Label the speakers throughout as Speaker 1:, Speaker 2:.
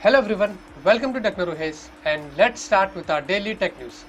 Speaker 1: Hello everyone, welcome to Techno and let's start with our daily tech news.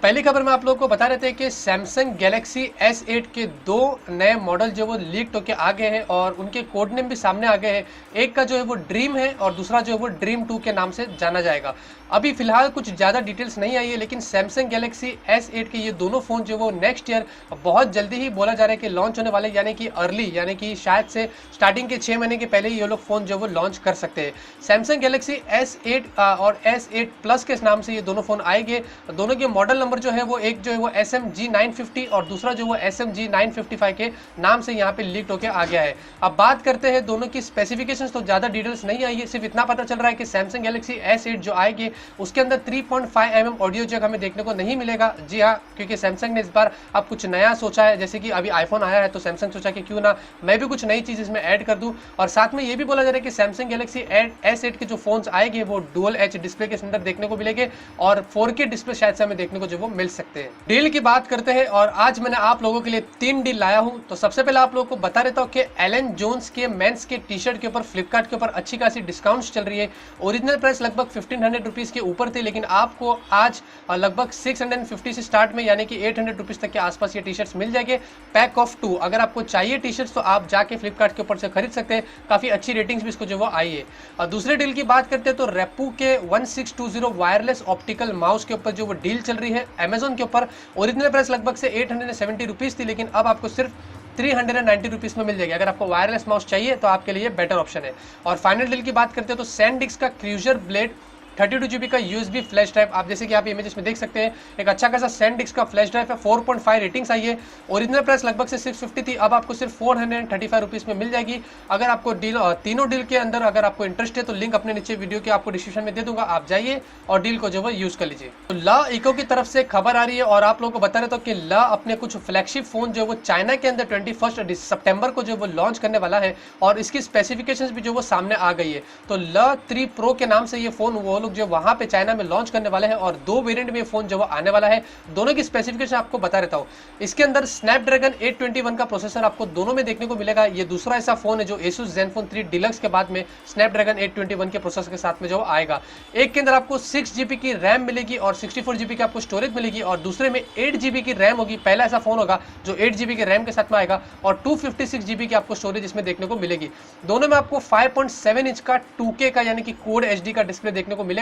Speaker 1: पहली खबर में आप लोगों को बता रहे थे कि सैमसंग गैलेक्सी S8 के दो नए मॉडल जो वो लीक होके आ गए हैं और उनके कोड नेम भी सामने आ गए हैं। एक का जो है वो ड्रीम है और दूसरा जो है वो ड्रीम 2 के नाम से जाना जाएगा। अभी फिलहाल कुछ ज़्यादा डिटेल्स नहीं आई है, लेकिन सैमसंग गैलेक्सी S8 के ये दोनों फ़ोन जो वो नेक्स्ट ईयर बहुत जल्दी ही बोला जा रहा है कि लॉन्च होने वाले, यानी कि अर्ली, यानी कि शायद से स्टार्टिंग के 6 महीने के पहले ही ये लोग फ़ोन जो वो लॉन्च कर सकते हैं। सैमसंग गैलेक्सी S8 और S8 प्लस के नाम से ये दोनों फ़ोन आएंगे। दोनों के मॉडल नंबर जो है वो एक जो है वो SMG 950 और दूसरा जो वो SMG 955 के नाम से यहाँ पे लीक होके आ गया है। अब बात करते हैं दोनों की स्पेसिफिकेशंस, तो ज़्यादा डिटेल्स नहीं आई है, सिर्फ इतना पता चल रहा है कि सैमसंग गैलेक्सी S8 जो आएगी उसके अंदर 3.5 mm ऑडियो जैक हमें देखने को नहीं मिलेगा। जी हाँ, क्योंकि सैमसंग ने इस बार अब कुछ नया सोचा है। जैसे कि अभी आईफोन आया है तो सैमसंग सोचा कि क्यों ना मैं भी कुछ नई चीज़ इसमें ऐड कर दूँ। और साथ में ये भी बोला जा रहा है कि सैमसंग गैलेक्सी S8 के जो फोन्स आएंगे वो डुअल एच डिस्प्ले के अंदर देखने को मिलेंगे और 4K डिस्प्ले शायद से हमें देखने को जो वो मिल सकते हैं। डील की बात करते हैं और आज मैंने आप लोगों के लिए 3 डील लाया हूं। तो सबसे पहले आप लोगों को बता देता हूं कि एलन जोन्स के मेंस के टी शर्ट के ऊपर फ्लिपकार्ट के ऊपर अच्छी खासी डिस्काउंट्स चल रही है। ओरिजिनल प्राइस लगभग 1500 रुपीज़ के ऊपर थी, लेकिन आपको आज लगभग 650 से स्टार्ट में, यानी कि 800 रुपीज़ तक के आसपास ये टी शर्ट्स मिल जाएंगे पैक ऑफ 2। अगर आपको चाहिए टी शर्ट्स तो आप जाके फ्लिपकार्ट के ऊपर से खरीद सकते हैं। काफ़ी अच्छी रेटिंग्स भी इसको जो वो आई है। और दूसरे डील की बात करते हैं तो रेपू के 1620 वायरलेस ऑप्टिकल माउस के ऊपर जो वो डील चल रही है अमेजोन के ऊपर। ओरिजिनल प्राइस लगभग से 870 रुपीज़ थी, लेकिन अब आपको सिर्फ 390 रुपीज़ में मिल जाएगी। अगर आपको वायरलेस माउस चाहिए तो आपके लिए बेटर ऑप्शन है। और फाइनल डील की बात करते हैं तो सैनडिस्क का क्रूजर ब्लेड 32 GB का USB फ्लैश ड्राइव, आप जैसे कि आप इमेजेस में देख सकते हैं, एक अच्छा खासा सैनडिस्क का फ्लैश ड्राइव है। 4.5 रेटिंग्स आई है। ओरिजिनल प्राइस लगभग से 650 थी, अब आपको सिर्फ 435 रुपीज़ में मिल जाएगी। अगर आपको डील तीनों डील के अंदर अगर आपको इंटरेस्ट है तो लिंक अपने नीचे वीडियो के आपको डिस्क्रिप्शन में दे दूंगा, आप जाइए और डील को जो वो यूज़ कर लीजिए। तो ला इको की तरफ से खबर आ रही है और आप लोगों को बता रहे तो कि ला अपने कुछ फ्लैगशिप फोन जो वो चाइना के अंदर 21 सितंबर को जो वो लॉन्च करने वाला है और इसकी स्पेसिफिकेशंस भी जो वो सामने आ गई है। तो ला 3 प्रो के नाम से ये फोन वो लोग जो वहाँ पे में लॉन्च करने वाले हैं और 2 वेरिएंट में फोन जो वो आने वाला है। दोनों की स्पेसिफिकेशन आपको बता देता हूँ। इसके अंदर स्नैपड्रैगन 821 का प्रोसेसर आपको दोनों में देखने को मिलेगा। ये दूसरा ऐसा फोन है जो Asus Zenfone 3 Deluxe के बाद में स्नैपड्रैगन 821 के प्रोसेसर के साथ में जो आएगा। एक के अंदर आपको 6 GB की रैम मिलेगी और 64 GB की आपको स्टोरेज मिलेगी और दूसरे में 8 GB की रैम होगी। पहला ऐसा फोन होगा जो 8 GB के रैम के साथ में आएगा और 256 GB की आपको स्टोरेज इसमें देखने को मिलेगी। दोनों में आपको 5.7 इंच का 2K का यानी कि कोड HD का डिस्प्ले देखने को मिलेगा।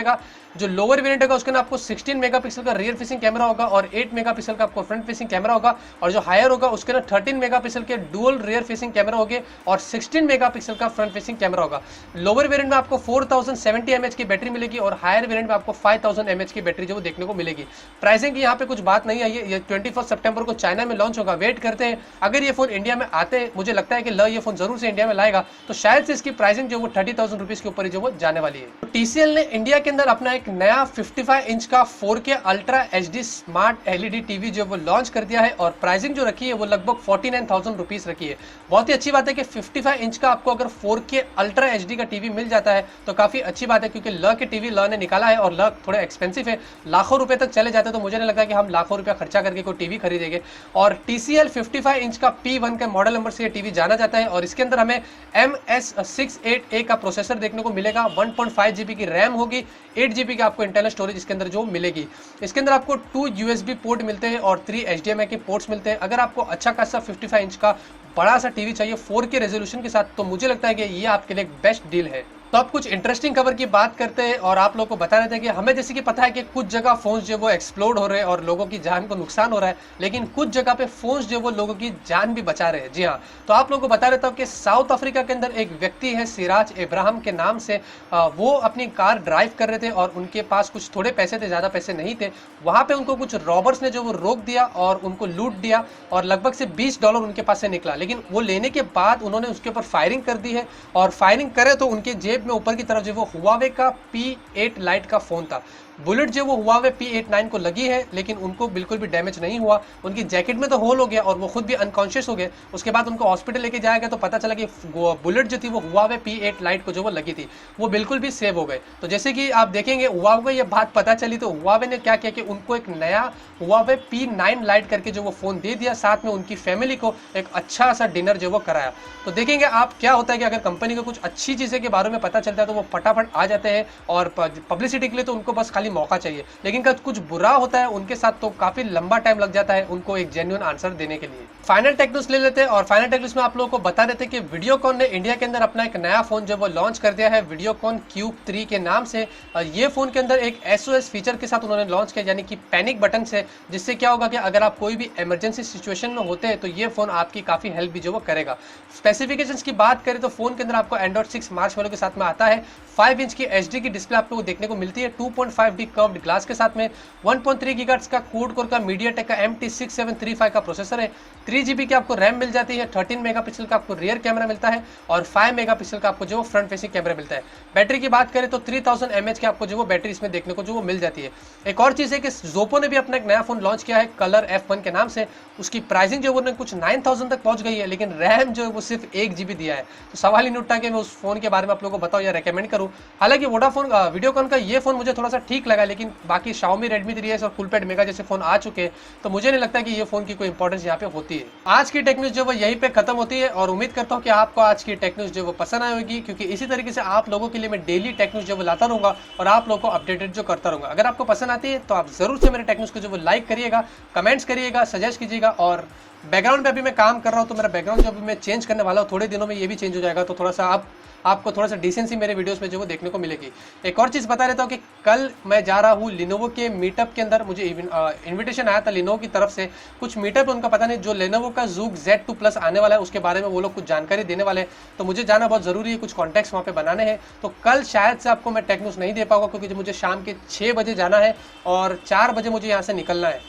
Speaker 1: जो लोअर वेरिएंट होगा उसके अंदर आपको 16 मेगापिक्सल का रियर फेसिंग कैमरा होगा और 8 मेगापिक्सल का आपको फ्रंट फेसिंग कैमरा होगा। और जो हायर होगा उसके अंदर 13 मेगापिक्सल के डुअल रियर फेसिंग कैमरा होंगे और 16 मेगापिक्सल का फ्रंट फेसिंग कैमरा होगा। लोअर वेरिएंट में आपको 4070 mAh की बैटरी मिलेगी और हायर वेरिएंट में आपको 5000 mAh की बैटरी जो देखने को मिलेगी। प्राइसिंग की यहाँ पे कुछ बात नहीं आई है। ये 21 सितंबर को चाइना में लॉन्च होगा, वेट करते हैं। अगर ये फोन इंडिया में आते हैं, मुझे लगता है कि ये फोन जरूर से इंडिया में लाएगा, तो शायद से इसकी प्राइसिंग जो वो 30,000 रुपीज के ऊपर जो वो जाने वाली है। TCL ने इंडिया के अंदर अपना एक नया 55 इंच का 4K ultra HD smart LED TV जो वो लॉन्च कर दिया है और प्राइसिंग जो रखी है वो लगभग 49,000 रुपीज़ रखी है। बहुत ही अच्छी बात है कि 55 इंच का आपको अगर 4K अल्ट्रा HD का टीवी मिल जाता है तो काफ़ी अच्छी बात है, क्योंकि ल के टीवी ल ने निकाला है और ल थोड़ा एक्सपेंसिव है, लाखों रुपए तक चले जाते हैं। तो मुझे नहीं लगता कि हम लाखों रुपया खर्चा करके कोई टीवी खरीदेंगे। और TCL 55 इंच का P1 का मॉडल नंबर से ये टीवी जाना जाता है और इसके अंदर हमें MS68A का प्रोसेसर देखने को मिलेगा। 1.5 GB की रैम होगी, 8 GB का आपको इंटरनल स्टोरेज इसके अंदर जो मिलेगी। इसके अंदर आपको 2 USB पोर्ट मिलते हैं और 3 HDMI के पोर्ट्स मिलते हैं। अगर आपको अच्छा खासा 55 इंच का बड़ा सा टीवी चाहिए 4K रेजोल्यूशन के साथ, तो मुझे लगता है कि ये आपके लिए एक बेस्ट डील है। तो अब कुछ इंटरेस्टिंग खबर की बात करते हैं और आप लोगों को बता रहे थे कि हमें जैसे कि पता है कि कुछ जगह फोन्स जो वो एक्सप्लोड हो रहे हैं और लोगों की जान को नुकसान हो रहा है, लेकिन कुछ जगह पे फोन्स जो वो लोगों की जान भी बचा रहे हैं। जी हाँ, तो आप लोगों को बता रहता हूँ कि साउथ अफ्रीका के अंदर एक व्यक्ति है सिराज इब्राहिम के नाम से, वो अपनी कार ड्राइव कर रहे थे और उनके पास कुछ थोड़े पैसे थे, ज़्यादा पैसे नहीं थे। वहाँ पे उनको कुछ रॉबर्स ने जो वो रोक दिया और उनको लूट दिया और लगभग से $20 उनके पास से निकला। लेकिन वो लेने के बाद उन्होंने उसके ऊपर फायरिंग कर दी है और फायरिंग करे तो उनके जेब में ऊपर की तरफ जो वो हुआवे का P8 लाइट का फ़ोन था। बुलेट जो वो Huawei P89 को लगी है, लेकिन उनको बिल्कुल भी डैमेज नहीं हुआ। उनकी जैकेट में तो होल हो गया और वो खुद भी अनकॉन्शियस हो गए। उसके बाद उनको हॉस्पिटल लेके जाया गया तो पता चला कि बुलेट जो थी वो Huawei P8 लाइट को जो वो लगी थी, वो बिल्कुल भी सेव हो गए। तो जैसे कि आप देखेंगे Huawei को ये बात पता चली तो Huawei ने क्या किया कि उनको एक नया Huawei P9 लाइट करके जो वो फ़ोन दे दिया, साथ में उनकी फैमिली को एक अच्छा सा डिनर जो वो कराया। तो देखेंगे आप क्या होता है कि अगर कंपनी को कुछ अच्छी चीज़ें के बारे में पता चलता है तो वो फटाफट आ जाते हैं, और पब्लिसिटी के लिए तो उनको बस खाली मौका चाहिए। लेकिन कब कुछ बुरा होता है उनके साथ तो काफ़ी लंबा टाइम लग जाता है उनको एक जेन्युइन आंसर देने के लिए। फाइनल टेक न्यूज़ ले लेते हैं, और फाइनल टेक न्यूज़ में आप लोगों को बता देते हैं कि वीडियोकॉन ने इंडिया के अंदर अपना एक नया फ़ोन जो वो लॉन्च कर दिया है, वीडियोकॉन क्यूब 3 के नाम से। ये फ़ोन के अंदर एक SOS फीचर के साथ उन्होंने लॉन्च किया, यानी कि पैनिक बटन से, जिससे क्या होगा कि अगर आप कोई भी इमरजेंसी सिचुएशन में होते हैं तो ये फ़ोन आपकी काफ़ी हेल्प भी जो वो करेगा। स्पेसिफिकेशंस की बात करें तो फ़ोन के अंदर आपको एंड्रॉइड 6 मार्शमैलो के साथ में आता है। 5 इंच की HD की डिस्प्ले आप लोगों को देखने को मिलती है, 2.5D कर्व्ड ग्लास के साथ में। 1.3 गीगाहर्ट्ज़ का क्वाड कोर का मीडियाटेक का MT6735 का प्रोसेसर है। 3GB की आपको रैम मिल जाती है, 13 मेगापिक्सल का आपको रियर कैमरा मिलता है, और 5 मेगापिक्सल का आपको जो फ्रंट फेसिंग कैमरा मिलता है। बैटरी की बात करें तो 3000 mAh की आपको जो वो बैटरी इसमें देखने को जो वो मिल जाती है। एक और चीज़ है कि Oppo ने भी अपना एक नया फ़ोन लॉन्च किया है कलर F1 के नाम से। उसकी प्राइसिंग जो वो कुछ 9000 तक पहुंच गई है, लेकिन रैम जो है वो सिर्फ 1GB दिया है। तो सवाल ही नहीं उठता कि मैं उस फ़ोन के बारे में आप लोगों को बताऊं या रेकमेंड करूं। हालांकि वोडाफोन वीडियोकॉन का ये फ़ोन मुझे थोड़ा सा ठीक लगा, लेकिन बाकी Xiaomi Redmi 3S और कूलपैड मेगा जैसे फ़ोन आ चुके हैं, तो मुझे नहीं लगता कि ये फ़ोन की कोई इंपॉर्टेंस यहाँ पे होती है। आज की टेक न्यूज़ जो वो यहीं पे खत्म होती है, और उम्मीद करता हूँ कि आपको आज की टेक न्यूज़ जो वो पसंद आई होगी, क्योंकि इसी तरीके से आप लोगों के लिए मैं डेली टेक न्यूज़ जो वो लाता रहूँगा और आप लोगों को अपडेटेड जो करता रहूँगा। अगर आपको पसंद आती है तो आप ज़रूर से मेरे टेक न्यूज़ को जो वो लाइक करिएगा, कमेंट्स करिएगा, सजेस्ट कीजिएगा। और बैकग्राउंड पे अभी मैं काम कर रहा हूँ, तो मेरा बैकग्राउंड जो अभी मैं चेंज करने वाला हूँ, थोड़े दिनों में ये भी चेंज हो जाएगा, तो थोड़ा सा आपको थोड़ा सा डिसेंसी मेरे वीडियोस में जो वो देखने को मिलेगी। एक और चीज़ बता देता हूँ कि कल मैं जा रहा हूँ लिनोवो के मीटअप के अंदर। मुझे इन्विटेशन आया था लिनोवो की तरफ से, कुछ मीटअप उनका पता नहीं, जो लेनोवो का Zook Z2 Plus आने वाला है उसके बारे में वो लोग कुछ जानकारी देने वाले हैं। तो मुझे जाना बहुत ज़रूरी है, कुछ कॉन्टैक्ट्स वहाँ पे बनाने हैं। तो कल शायद से आपको मैं टेक न्यूज़ नहीं दे पाऊंगा, क्योंकि मुझे शाम के 6 बजे जाना है और 4 बजे मुझे यहाँ से निकलना है।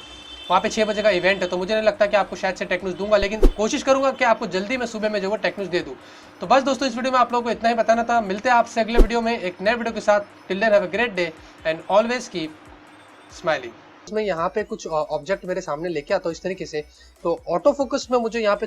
Speaker 1: वहाँ पे 6 बजे का इवेंट है, तो मुझे नहीं लगता कि आपको शायद से टेक न्यूज़ दूंगा, लेकिन कोशिश करूंगा कि आपको जल्दी मैं सुबह में जो वो टेक न्यूज़ दे दूँ। तो बस दोस्तों, इस वीडियो में आप लोगों को इतना ही बताना था। मिलते हैं आपसे अगले वीडियो में एक नए वीडियो के साथ। Till then have a great day and always keep smiling. मैं यहाँ पे कुछ ऑब्जेक्ट मेरे सामने लेके आता हूँ इस तरीके से, तो ऑटो फोकस में मुझे यहाँ पे